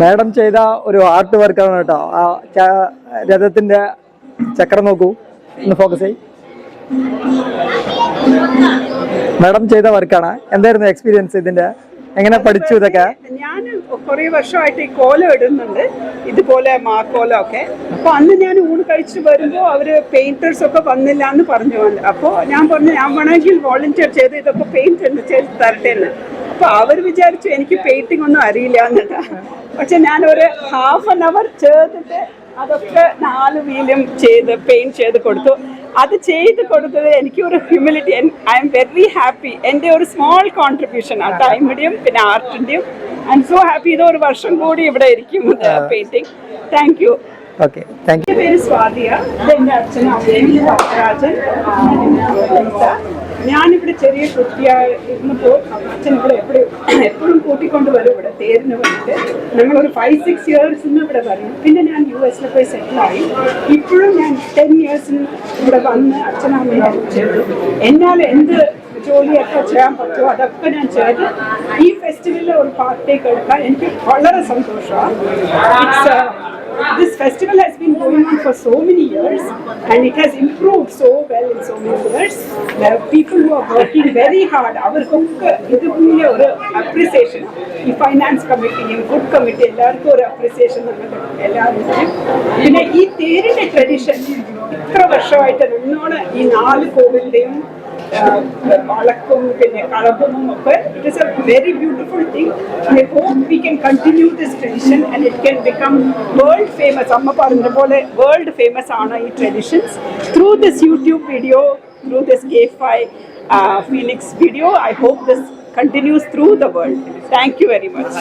Madam ചെയ്ത ഒരു art വർക്കാണ് കേട്ടോ. ആ രഥത്തിന്റെ ചക്രം നോക്കൂ, ഒന്ന് ഫോക്കസ് ചെയ്. മാഡം ചെയ്ത വർക്കാണ്. എന്തായിരുന്നു എക്സ്പീരിയൻസ് ഇതിന്റെ? എങ്ങനെ പഠിച്ചു ഇതൊക്കെ? ഞാൻ കുറെ വർഷമായിട്ട് ഈ കോലം ഇടുന്നുണ്ട്, ഇതുപോലെ മാക്കോലം ഒക്കെ. അപ്പൊ അന്ന് ഞാൻ ഊണ് കഴിച്ചിട്ട് വരുമ്പോൾ അവര് പെയിന്റേഴ്സ് ഒക്കെ വന്നില്ല എന്ന് പറഞ്ഞു. അപ്പോൾ ഞാൻ പറഞ്ഞു ഞാൻ വേണമെങ്കിൽ വോളണ്ടിയർ ചെയ്ത് ഇതൊക്കെ പെയിന്റ് ചെയ്ത് തരട്ടെ എന്ന്. അപ്പൊ അവർ വിചാരിച്ചു എനിക്ക് പെയിന്റിംഗ് ഒന്നും അറിയില്ല എന്നിട്ടാ. പക്ഷെ ഞാൻ ഒരു ½ ചെയ്തിട്ട് അതൊക്കെ 4 വീലും ചെയ്ത് പെയിന്റ് ചെയ്ത് കൊടുത്തു. അത് ചെയ്ത് കൊടുത്തത് എനിക്കൊരു humility. I am very happy. എൻ്റെ ഒരു സ്മോൾ കോൺട്രിബ്യൂഷൻ ആ ടൈമിൻ്റെയും പിന്നെ ആർട്ടിൻ്റെയും. I am so happy. ഇത് ഒരു വർഷം കൂടി ഇവിടെ ഇരിക്കും painting. Thank you. Okay, thank you. എൻ്റെ പേര് സ്വാതിയ. ഇത് എൻ്റെ അച്ഛനും അമ്മയും രാജൻ. ഞാനിവിടെ ചെറിയ കുട്ടിയായിരുന്നപ്പോൾ അച്ഛൻ ഇവിടെ എപ്പോഴും കൂട്ടിക്കൊണ്ട് വരും ഇവിടെ തേരിന് വന്നിട്ട്. ഞങ്ങളൊരു 5-6 ഇയേഴ്സ് ഇവിടെ വരും. പിന്നെ ഞാൻ US പോയി സെറ്റിലായി. ഇപ്പോഴും ഞാൻ 10 ഇയേഴ്സിന് ഇവിടെ വന്ന് അച്ഛനമ്മയെ ഹെൽപ്പ് ചെയ്തു. എന്നാൽ എന്ത് ജോലിയൊക്കെ ചെയ്യാൻ പറ്റുമോ അതൊക്കെ ഞാൻ ചെയ്ത് ഈ ഫെസ്റ്റിവലിൽ ഒരു പാർട്ടിയൊക്കെ എടുക്കാൻ എനിക്ക് വളരെ സന്തോഷമാണ്. This festival has been going on for so many years and it has improved so well in so many years. There are people who are working very hard. അവർക്കൊക്കെ ഇതുപോലെ ഒരു അപ്രിസിയേഷൻ ഈ ഫൈനാൻസ് കമ്മിറ്റിയും ഫുഡ് കമ്മിറ്റി എല്ലാവർക്കും ഒരു appreciation നമുക്ക് എല്ലാവരും. പിന്നെ ഈ തേരിന്റെ ട്രഡീഷൻ ഇത്ര വർഷമായിട്ട് നമ്മളോട് ഈ 4 കോവിലിന്റെയും വളക്കും പിന്നെ കളപ്പും ഒക്കെ it is a very beautiful thing. I hope we can continue this tradition and it can become world famous. അമ്മ പറഞ്ഞ പോലെ വേൾഡ് ഫേമസ് ആണ് ഈ traditions. Through this YouTube video, through this K5 Phoenix video, I hope this continues through the world. Thank you very much.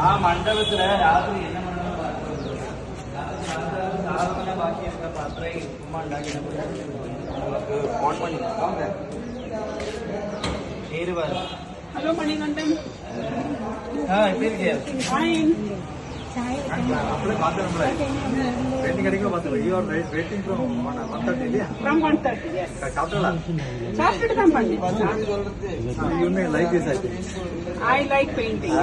ആ മണ്ഡപത്തില് രാത്രി എന്നെ ബാക്കിയൊക്കെ അത്രയും ഉമ്മ ഉണ്ടാക്കി നമുക്ക് ഫോൺ പണി പേര് പറ. ഹലോ മണികണ്ഠൻ. ആ ഇപ്പൊ From 1:30, yes. Started from Monday. You may like this, I think. I like painting.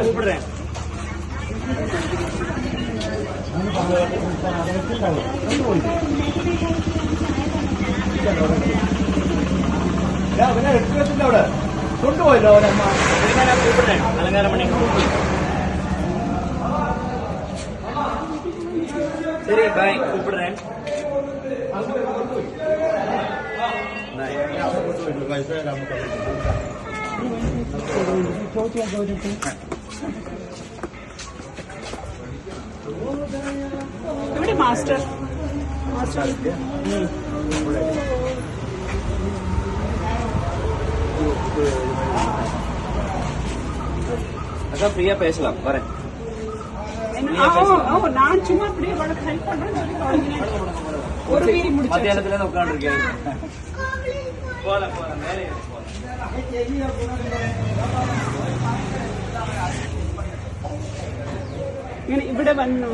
கூப்பிடுறேன். അവിടെ കൊണ്ടുപോയല്ലോ കൂപ്പിടുறேன். അലങ്കാരം പണി. சரி பாய், கூப்பிடுறேன். ഇവിടെ മാസ്റ്റർ அக்கா ஃப்ரீயா பேசலாம், வரேன். நான் சும்மா அப்படியே வழக்கு ஹெல்ப் பண்றேன். ஒரு வீரி முடிச்சு மத்தியானத்துல உட்காந்துருக்கேன். போல மேலே ഇവിടെ വന്നു.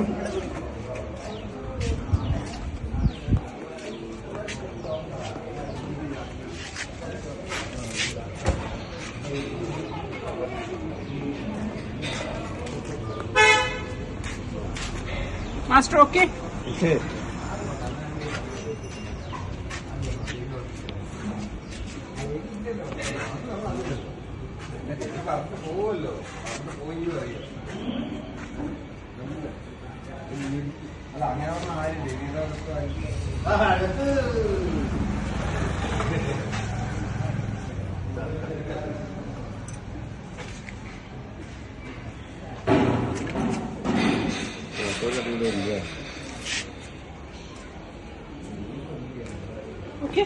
Master, okay? Okay. പോവല്ലോ പോയി അറിയാം അല്ല അങ്ങനെ പറഞ്ഞ ആരും ദേവിയുടെ അടുത്ത് Okay.